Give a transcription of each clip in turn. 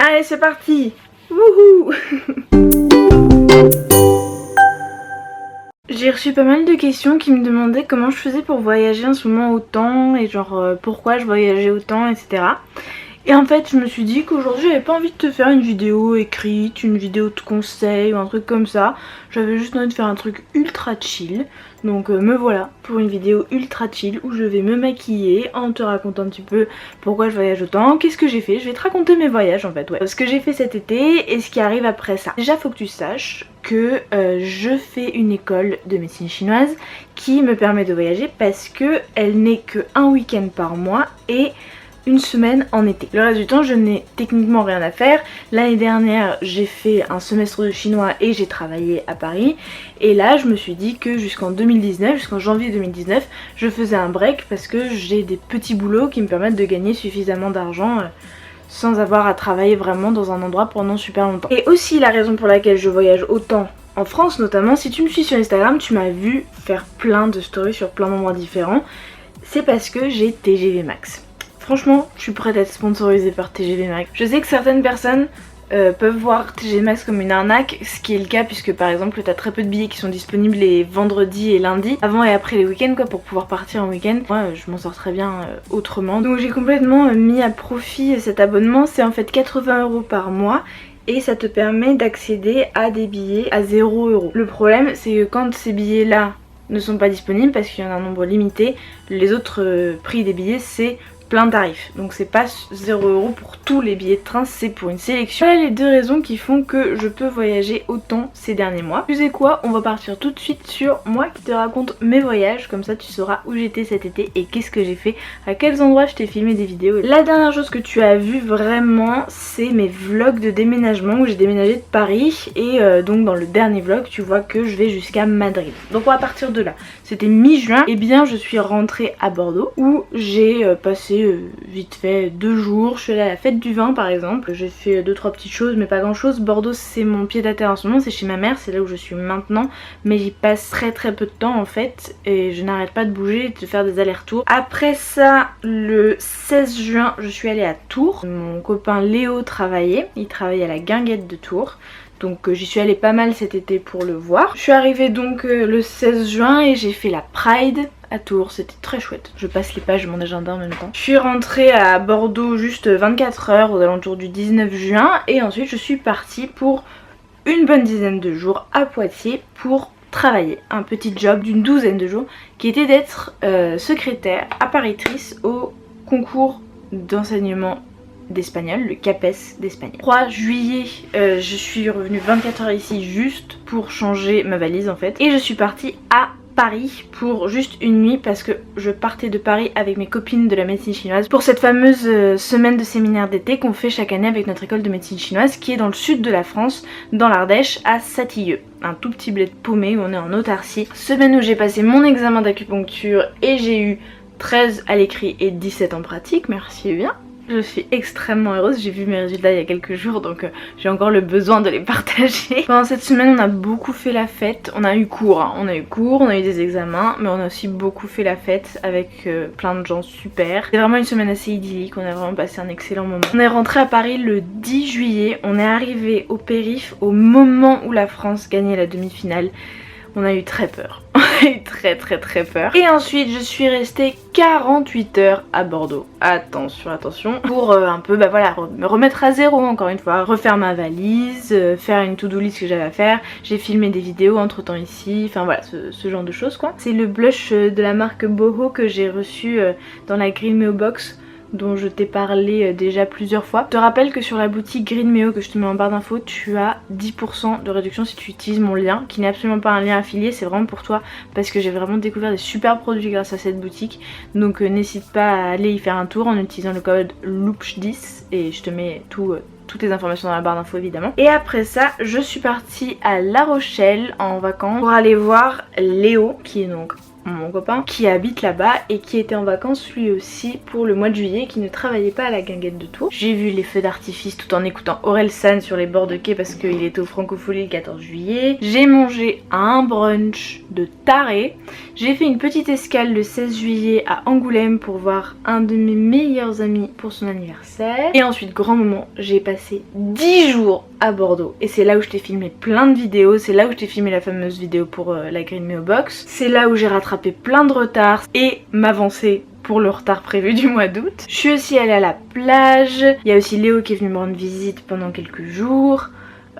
Allez, c'est parti. Wouhou. J'ai reçu pas mal de questions qui me demandaient comment je faisais pour voyager en ce moment autant et genre pourquoi je voyageais autant, etc. Et en fait je me suis dit qu'aujourd'hui j'avais pas envie de te faire une vidéo écrite, une vidéo de conseils ou un truc comme ça. J'avais juste envie de faire un truc ultra chill. Donc me voilà pour une vidéo ultra chill où je vais me maquiller en te racontant un petit peu pourquoi je voyage autant, qu'est-ce que j'ai fait. Je vais te raconter mes voyages en fait, ouais. Ce que j'ai fait cet été et ce qui arrive après ça. Déjà faut que tu saches que je fais une école de médecine chinoise qui me permet de voyager parce que elle n'est que un week-end par mois et une semaine en été. Le reste du temps je n'ai techniquement rien à faire. L'année dernière j'ai fait un semestre de chinois et j'ai travaillé à Paris. Et là je me suis dit que jusqu'en janvier 2019 je faisais un break parce que j'ai des petits boulots qui me permettent de gagner suffisamment d'argent sans avoir à travailler vraiment dans un endroit pendant super longtemps. Et aussi la raison pour laquelle je voyage autant en France notamment, si tu me suis sur Instagram tu m'as vu faire plein de stories sur plein d'endroits différents, c'est parce que j'ai TGV Max. Franchement, je suis prête à être sponsorisée par TGV Max. Je sais que certaines personnes peuvent voir TGV Max comme une arnaque, ce qui est le cas puisque par exemple t'as très peu de billets qui sont disponibles les vendredis et lundis, avant et après les week-ends quoi, pour pouvoir partir en week-end. Moi je m'en sors très bien autrement. Donc j'ai complètement mis à profit cet abonnement, c'est en fait 80 € par mois. Et ça te permet d'accéder à des billets à 0 €. Le problème c'est que quand ces billets là ne sont pas disponibles parce qu'il y en a un nombre limité, les autres prix des billets c'est plein tarif, donc c'est pas 0 € pour tous les billets de train, c'est pour une sélection. Voilà les deux raisons qui font que je peux voyager autant ces derniers mois. Tu sais quoi, on va partir tout de suite sur moi qui te raconte mes voyages, comme ça tu sauras où j'étais cet été et qu'est-ce que j'ai fait, à quels endroits je t'ai filmé des vidéos. La dernière chose que tu as vu vraiment c'est mes vlogs de déménagement où j'ai déménagé de Paris et donc dans le dernier vlog tu vois que je vais jusqu'à Madrid. Donc on va partir de là, c'était mi-juin, et bien je suis rentrée à Bordeaux où j'ai passé vite fait 2 jours. Je suis allée à la fête du vin par exemple, j'ai fait 2-3 petites choses mais pas grand chose. Bordeaux c'est mon pied à terre en ce moment, c'est chez ma mère, c'est là où je suis maintenant, mais j'y passe très peu de temps en fait et je n'arrête pas de bouger, de faire des allers-retours. Après ça, le 16 juin je suis allée à Tours, mon copain Léo travaillait, il travaille à la Guinguette de Tours. Donc j'y suis allée pas mal cet été pour le voir. Je suis arrivée donc le 16 juin et j'ai fait la Pride à Tours, c'était très chouette. Je passe les pages de mon agenda en même temps. Je suis rentrée à Bordeaux juste 24 heures aux alentours du 19 juin et ensuite je suis partie pour une bonne dizaine de jours à Poitiers pour travailler. Un petit job d'une douzaine de jours qui était d'être secrétaire apparitrice au concours d'enseignement d'espagnol, le CAPES d'espagnol. 3 juillet, je suis revenue 24 heures ici juste pour changer ma valise en fait. Et je suis partie à Paris pour juste une nuit parce que je partais de Paris avec mes copines de la médecine chinoise pour cette fameuse semaine de séminaire d'été qu'on fait chaque année avec notre école de médecine chinoise qui est dans le sud de la France, dans l'Ardèche, à Satilleux. Un tout petit bled paumé où on est en autarcie. Semaine où j'ai passé mon examen d'acupuncture et j'ai eu 13 à l'écrit et 17 en pratique, merci bien. Je suis extrêmement heureuse, j'ai vu mes résultats il y a quelques jours donc j'ai encore le besoin de les partager. Pendant cette semaine on a beaucoup fait la fête, on a eu cours, hein. On a eu des examens, mais on a aussi beaucoup fait la fête avec plein de gens super. C'est vraiment une semaine assez idyllique, on a vraiment passé un excellent moment. On est rentré à Paris le 10 juillet, on est arrivé au périph' au moment où la France gagnait la demi-finale. On a eu très peur, on a eu très peur. Et ensuite je suis restée 48 heures à Bordeaux, attention, pour un peu voilà, me remettre à zéro encore une fois, refaire ma valise, faire une to-do list que j'avais à faire. J'ai filmé des vidéos entre temps ici, enfin voilà, ce genre de choses quoi. C'est le blush de la marque Boho que j'ai reçu dans la Green Meo Box, dont je t'ai parlé déjà plusieurs fois. Je te rappelle que sur la boutique Green Meo que je te mets en barre d'infos, tu as 10% de réduction si tu utilises mon lien, qui n'est absolument pas un lien affilié, c'est vraiment pour toi parce que j'ai vraiment découvert des super produits grâce à cette boutique. Donc n'hésite pas à aller y faire un tour en utilisant le code LOOPCH10 et je te mets toutes les informations dans la barre d'infos évidemment. Et après ça, je suis partie à La Rochelle en vacances pour aller voir Léo, qui est donc mon copain, qui habite là-bas et qui était en vacances lui aussi pour le mois de juillet, qui ne travaillait pas à la guinguette de Tours. J'ai vu les feux d'artifice tout en écoutant Orelsan sur les bords de quai parce qu'il était au Francophonie le 14 juillet. J'ai mangé un brunch de taré. J'ai fait une petite escale le 16 juillet à Angoulême pour voir un de mes meilleurs amis pour son anniversaire. Et ensuite, grand moment, j'ai passé 10 jours à Bordeaux. Et c'est là où je t'ai filmé plein de vidéos, c'est là où je t'ai filmé la fameuse vidéo pour la Green Meo Box. C'est là où j'ai rattrapé plein de retards et m'avancer pour le retard prévu du mois d'août. Je suis aussi allée à la plage, il y a aussi Léo qui est venu me rendre visite pendant quelques jours.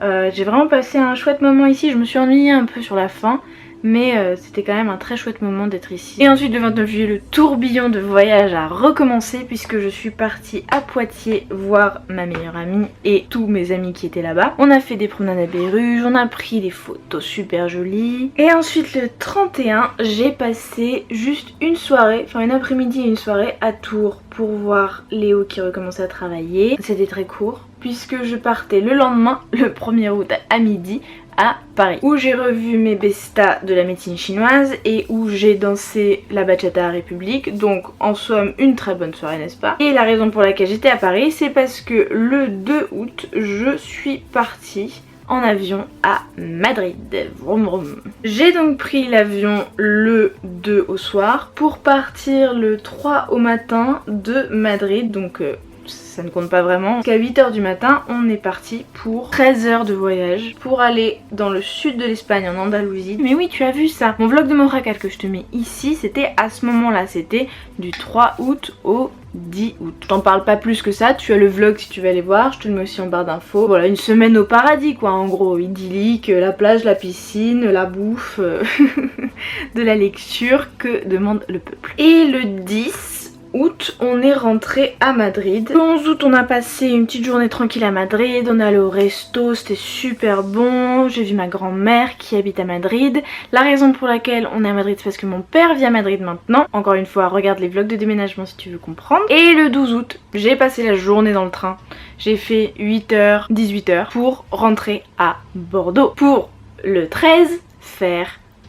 J'ai vraiment passé un chouette moment ici, je me suis ennuyée un peu sur la fin. Mais c'était quand même un très chouette moment d'être ici. Et ensuite le 29 juillet, le tourbillon de voyage a recommencé puisque je suis partie à Poitiers voir ma meilleure amie et tous mes amis qui étaient là-bas. On a fait des promenades à Béruges, on a pris des photos super jolies. Et ensuite le 31, j'ai passé juste une soirée, enfin une après-midi et une soirée à Tours pour voir Léo qui recommençait à travailler. C'était très court puisque je partais le lendemain, le 1er août à midi, à Paris, où j'ai revu mes bestas de la médecine chinoise et où j'ai dansé la bachata à République, donc en somme une très bonne soirée, n'est-ce pas? Et la raison pour laquelle j'étais à Paris, c'est parce que le 2 août, je suis partie en avion à Madrid. Vroom vroom. J'ai donc pris l'avion le 2 au soir pour partir le 3 au matin de Madrid, donc ça ne compte pas vraiment. Parce qu'à 8h du matin, on est parti pour 13 heures de voyage pour aller dans le sud de l'Espagne, en Andalousie. Mais oui, tu as vu ça. Mon vlog de Montréal que je te mets ici, c'était à ce moment-là. C'était du 3 août au 10 août. Je t'en parle pas plus que ça, tu as le vlog si tu veux aller voir, je te le mets aussi en barre d'infos. Voilà, une semaine au paradis quoi, en gros, idyllique, la plage, la piscine, la bouffe, de la lecture, que demande le peuple. Et le 10 août, on est rentré à Madrid. Le 11 août, on a passé une petite journée tranquille à Madrid, on est allé au resto, c'était super bon. J'ai vu ma grand-mère qui habite à Madrid. La raison pour laquelle on est à Madrid, c'est parce que mon père vit à Madrid maintenant. Encore une fois, regarde les vlogs de déménagement si tu veux comprendre. Et le 12 août, j'ai passé la journée dans le train. J'ai fait 8h, 18h pour rentrer à Bordeaux. Pour le 13, faire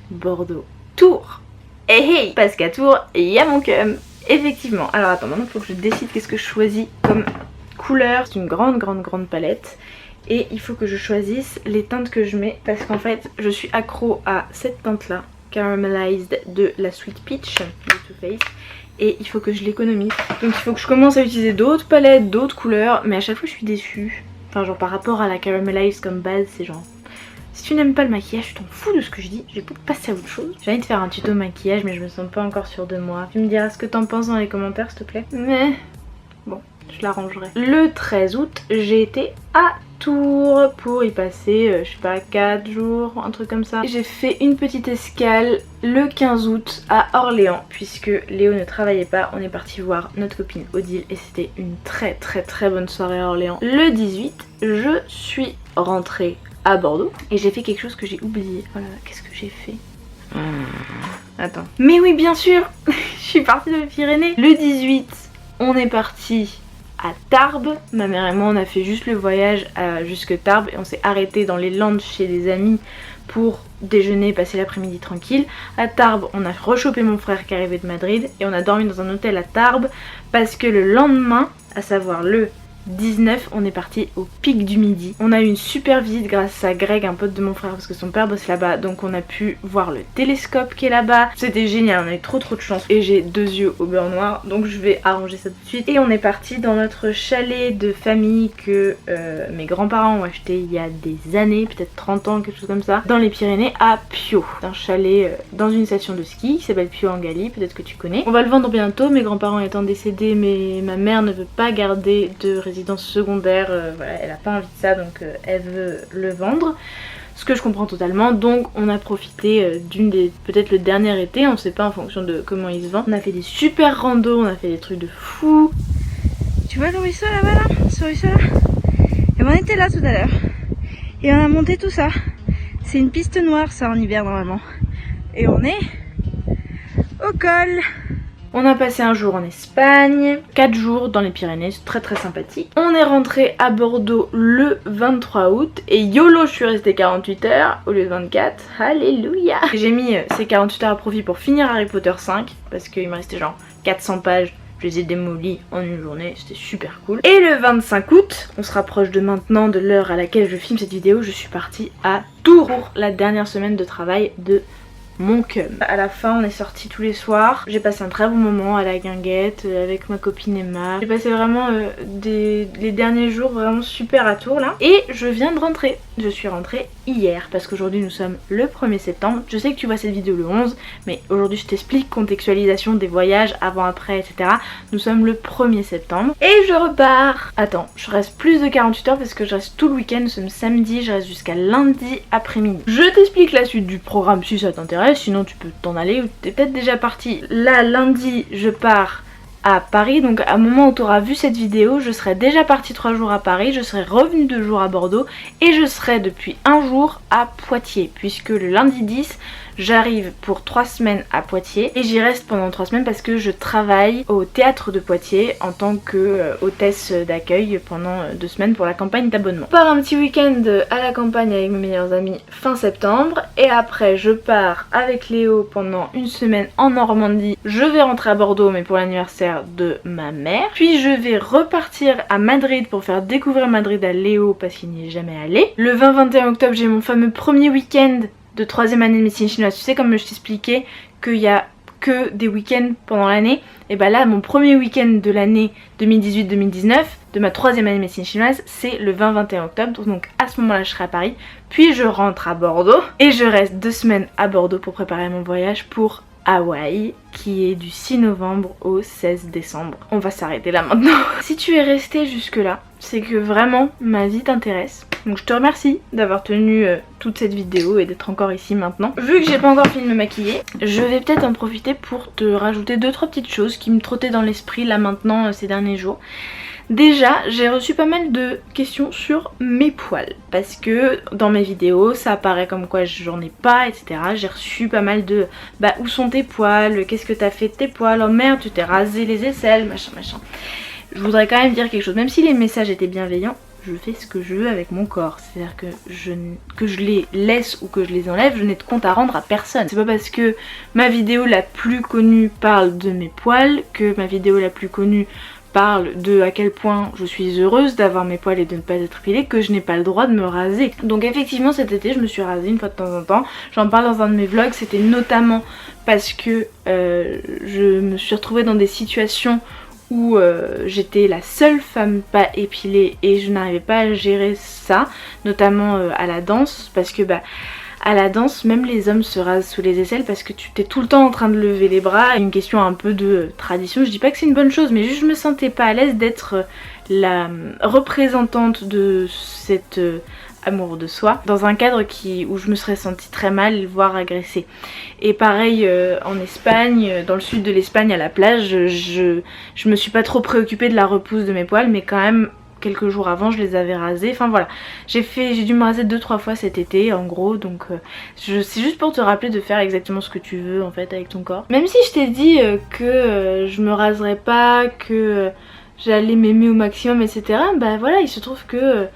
Bordeaux-Tours. Hey hey, parce qu'à Tours, il y a mon cum. Effectivement, alors attends, maintenant il faut que je décide qu'est-ce que je choisis comme couleur. C'est une grande palette et il faut que je choisisse les teintes que je mets parce qu'en fait je suis accro à cette teinte là, Caramelized de la Sweet Peach de Too Faced, et il faut que je l'économise. Donc il faut que je commence à utiliser d'autres palettes, d'autres couleurs, mais à chaque fois je suis déçue. Enfin genre par rapport à la Caramelized comme base, c'est genre... Si tu n'aimes pas le maquillage, tu t'en fous de ce que je dis, je vais peut-être passer à autre chose. J'ai envie de faire un tuto maquillage mais je me sens pas encore sûre de moi. Tu me diras ce que t'en penses dans les commentaires s'il te plaît. Mais bon, je l'arrangerai. Le 13 août, j'ai été à Tours pour y passer, je sais pas, 4 jours, un truc comme ça. J'ai fait une petite escale le 15 août à Orléans puisque Léo ne travaillait pas. On est parti voir notre copine Odile et c'était une très bonne soirée à Orléans. Le 18, je suis rentrée à Bordeaux et j'ai fait quelque chose que j'ai oublié. Oh là là, qu'est-ce que j'ai fait? Attends. Mais oui, bien sûr, je suis partie de Pyrénées. Le 18, on est parti à Tarbes. Ma mère et moi, on a fait juste le voyage jusque Tarbes et on s'est arrêté dans les Landes chez des amis pour déjeuner, passer l'après-midi tranquille. À Tarbes, on a rechopé mon frère qui arrivait de Madrid et on a dormi dans un hôtel à Tarbes parce que le lendemain, à savoir le 19, on est parti au pic du Midi. On a eu une super visite grâce à Greg, un pote de mon frère, parce que son père bosse là-bas, donc on a pu voir le télescope qui est là-bas. C'était génial, on a eu trop de chance et j'ai 2 yeux au beurre noir, donc je vais arranger ça tout de suite. Et on est parti dans notre chalet de famille que mes grands-parents ont acheté il y a des années, peut-être 30 ans, quelque chose comme ça, dans les Pyrénées à Pio. Un chalet dans une station de ski qui s'appelle Pio en Gali, peut-être que tu connais. On va le vendre bientôt, mes grands-parents étant décédés, mais ma mère ne veut pas garder de résidence secondaire, voilà, elle a pas envie de ça, donc elle veut le vendre, ce que je comprends totalement. Donc on a profité d'une des, peut-être le dernier été, on sait pas en fonction de comment il se vend. On a fait des super randos, on a fait des trucs de fou. Tu vois le ruisseau là-bas là, ce ruisseau là, et on était là tout à l'heure et on a monté tout ça. C'est une piste noire ça en hiver normalement, et on est au col On a passé un jour en Espagne, 4 jours dans les Pyrénées, c'est très sympathique. On est rentré à Bordeaux le 23 août et YOLO, je suis restée 48 heures au lieu de 24. Alléluia. J'ai mis ces 48 heures à profit pour finir Harry Potter 5 parce qu'il me restait genre 400 pages. Je les ai démolis en une journée, c'était super cool. Et le 25 août, on se rapproche de maintenant, de l'heure à laquelle je filme cette vidéo, je suis partie à Tours pour la dernière semaine de travail de mon cum. À la fin on est sortis tous les soirs, j'ai passé un très bon moment à la guinguette avec ma copine Emma. J'ai passé vraiment les derniers jours vraiment super à Tours là. Et je viens de rentrer, je suis rentrée hier parce qu'aujourd'hui nous sommes le 1er septembre. Je sais que tu vois cette vidéo le 11, mais aujourd'hui je t'explique contextualisation des voyages avant, après, etc. Nous sommes le 1er septembre et je repars. Attends, je reste plus de 48 heures parce que je reste tout le week-end, nous sommes samedi, je reste jusqu'à lundi après-midi. Je t'explique la suite du programme si ça t'intéresse. Sinon tu peux t'en aller ou t'es peut-être déjà parti. Là lundi je pars à Paris, donc à un moment où tu auras vu cette vidéo je serai déjà partie 3 jours à Paris, je serai revenue 2 jours à Bordeaux et je serai depuis un jour à Poitiers puisque le lundi 10 j'arrive pour 3 semaines à Poitiers et j'y reste pendant 3 semaines parce que je travaille au théâtre de Poitiers en tant que hôtesse d'accueil pendant 2 semaines pour la campagne d'abonnement. Je pars un petit week-end à la campagne avec mes meilleurs amis fin septembre et après je pars avec Léo pendant 1 semaine en Normandie. Je vais rentrer à Bordeaux mais pour l'anniversaire de ma mère. Puis je vais repartir à Madrid pour faire découvrir Madrid à Léo parce qu'il n'y est jamais allé. Le 20-21 octobre j'ai mon fameux premier week-end de 3e année de médecine chinoise. Tu sais comme je t'expliquais qu'il y a que des week-ends pendant l'année, et bah là mon premier week-end de l'année 2018-2019 de ma 3e année de médecine chinoise c'est le 20-21 octobre, donc à ce moment là je serai à Paris, puis je rentre à Bordeaux et je reste 2 semaines à Bordeaux pour préparer mon voyage pour Hawaï qui est du 6 novembre au 16 décembre. On va s'arrêter là maintenant. Si tu es resté jusque là, c'est que vraiment ma vie t'intéresse. Donc je te remercie d'avoir tenu toute cette vidéo et d'être encore ici maintenant. Vu que j'ai pas encore fini de me maquiller, je vais peut-être en profiter pour te rajouter 2-3 petites choses qui me trottaient dans l'esprit là maintenant ces derniers jours. Déjà, j'ai reçu pas mal de questions sur mes poils parce que dans mes vidéos ça apparaît comme quoi j'en ai pas, etc. J'ai reçu pas mal de bah où sont tes poils, qu'est-ce que t'as fait de tes poils, oh merde tu t'es rasé les aisselles, machin. Je voudrais quand même dire quelque chose, même si les messages étaient bienveillants, je fais ce que je veux avec mon corps. C'est-à-dire que je les laisse ou que je les enlève, je n'ai de compte à rendre à personne. C'est pas parce que ma vidéo la plus connue parle de mes poils que ma vidéo la plus connue parle de à quel point je suis heureuse d'avoir mes poils et de ne pas être épilée que je n'ai pas le droit de me raser. Donc effectivement cet été je me suis rasée une fois de temps en temps. J'en parle dans un de mes vlogs, c'était notamment parce que je me suis retrouvée dans des situations où j'étais la seule femme pas épilée et je n'arrivais pas à gérer ça, notamment à la danse parce que bah à la danse, même les hommes se rasent sous les aisselles parce que tu t'es tout le temps en train de lever les bras. Une question un peu de tradition, je dis pas que c'est une bonne chose, mais juste je me sentais pas à l'aise d'être la représentante de cet amour de soi dans un cadre où je me serais sentie très mal, voire agressée. Et pareil en Espagne, dans le sud de l'Espagne à la plage, je me suis pas trop préoccupée de la repousse de mes poils, mais quand même quelques jours avant je les avais rasés, enfin voilà, j'ai dû me raser 2-3 fois cet été en gros, donc c'est juste pour te rappeler de faire exactement ce que tu veux en fait avec ton corps. Même si je t'ai dit que je me raserais pas, que j'allais m'aimer au maximum, etc. Bah voilà, il se trouve que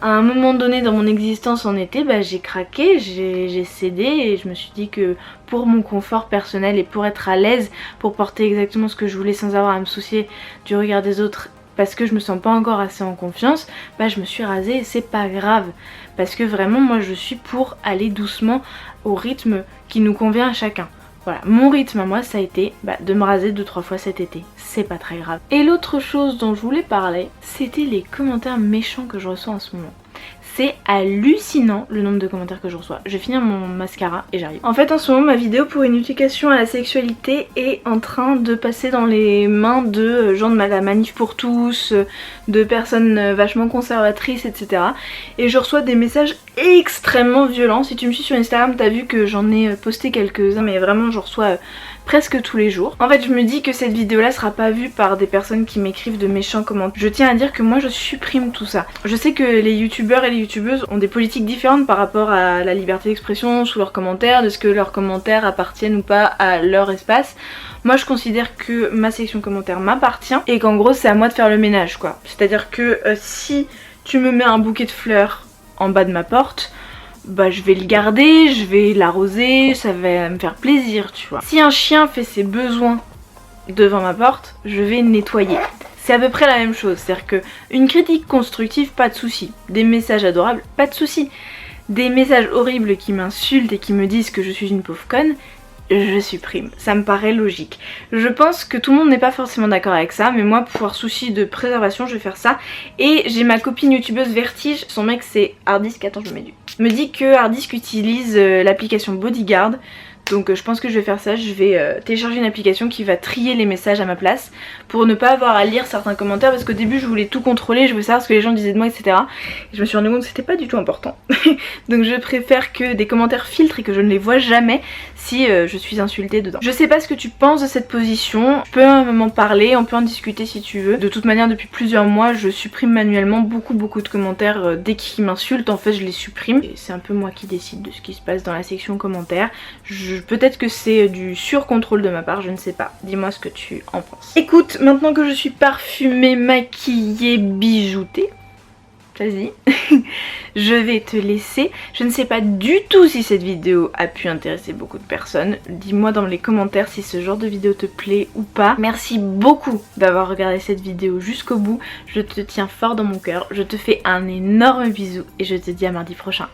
à un moment donné dans mon existence en été, bah j'ai craqué, j'ai cédé et je me suis dit que pour mon confort personnel et pour être à l'aise, pour porter exactement ce que je voulais sans avoir à me soucier du regard des autres, parce que je me sens pas encore assez en confiance, bah je me suis rasée et c'est pas grave. Parce que vraiment moi je suis pour aller doucement au rythme qui nous convient à chacun. Voilà, mon rythme à moi ça a été de me raser 2-3 fois cet été, c'est pas très grave. Et l'autre chose dont je voulais parler, c'était les commentaires méchants que je reçois en ce moment. C'est hallucinant le nombre de commentaires que je reçois. Je vais finir mon mascara et j'arrive. En fait en ce moment ma vidéo pour une éducation à la sexualité est en train de passer dans les mains de gens de la manif pour tous, de personnes vachement conservatrices, etc. Et je reçois des messages extrêmement violents. Si tu me suis sur Instagram t'as vu que j'en ai posté quelques-uns, mais vraiment je reçois presque tous les jours. En fait je me dis que cette vidéo là sera pas vue par des personnes qui m'écrivent de méchants commentaires. Je tiens à dire que moi je supprime tout ça. Je sais que les youtubeurs et les youtubeuses ont des politiques différentes par rapport à la liberté d'expression sous leurs commentaires, de ce que leurs commentaires appartiennent ou pas à leur espace. Moi je considère que ma section commentaires m'appartient et qu'en gros c'est à moi de faire le ménage quoi. C'est-à-dire que si tu me mets un bouquet de fleurs en bas de ma porte, bah je vais le garder, je vais l'arroser, ça va me faire plaisir tu vois. Si un chien fait ses besoins devant ma porte, je vais nettoyer. C'est à peu près la même chose, c'est-à-dire que une critique constructive, pas de souci. Des messages adorables, pas de souci. Des messages horribles qui m'insultent et qui me disent que je suis une pauvre conne, je supprime. Ça me paraît logique. Je pense que tout le monde n'est pas forcément d'accord avec ça, mais moi, pour souci de préservation, je vais faire ça. Et j'ai ma copine youtubeuse Vertige, son mec c'est Hardisk, attends je me mets du... me dit que Hardisk utilise l'application Bodyguard. Donc je pense que je vais faire ça, je vais télécharger une application qui va trier les messages à ma place pour ne pas avoir à lire certains commentaires parce qu'au début je voulais tout contrôler, je voulais savoir ce que les gens disaient de moi etc. Et je me suis rendu compte que c'était pas du tout important. Donc je préfère que des commentaires filtrent et que je ne les vois jamais si je suis insultée dedans. Je sais pas ce que tu penses de cette position, tu peux m'en parler, on peut en discuter si tu veux. De toute manière depuis plusieurs mois je supprime manuellement beaucoup de commentaires dès qu'ils m'insultent, en fait je les supprime. Et c'est un peu moi qui décide de ce qui se passe dans la section commentaires. Peut-être que c'est du surcontrôle de ma part, je ne sais pas. Dis-moi ce que tu en penses. Écoute, maintenant que je suis parfumée, maquillée, bijoutée, vas-y, je vais te laisser. Je ne sais pas du tout si cette vidéo a pu intéresser beaucoup de personnes. Dis-moi dans les commentaires si ce genre de vidéo te plaît ou pas. Merci beaucoup d'avoir regardé cette vidéo jusqu'au bout. Je te tiens fort dans mon cœur. Je te fais un énorme bisou et je te dis à mardi prochain.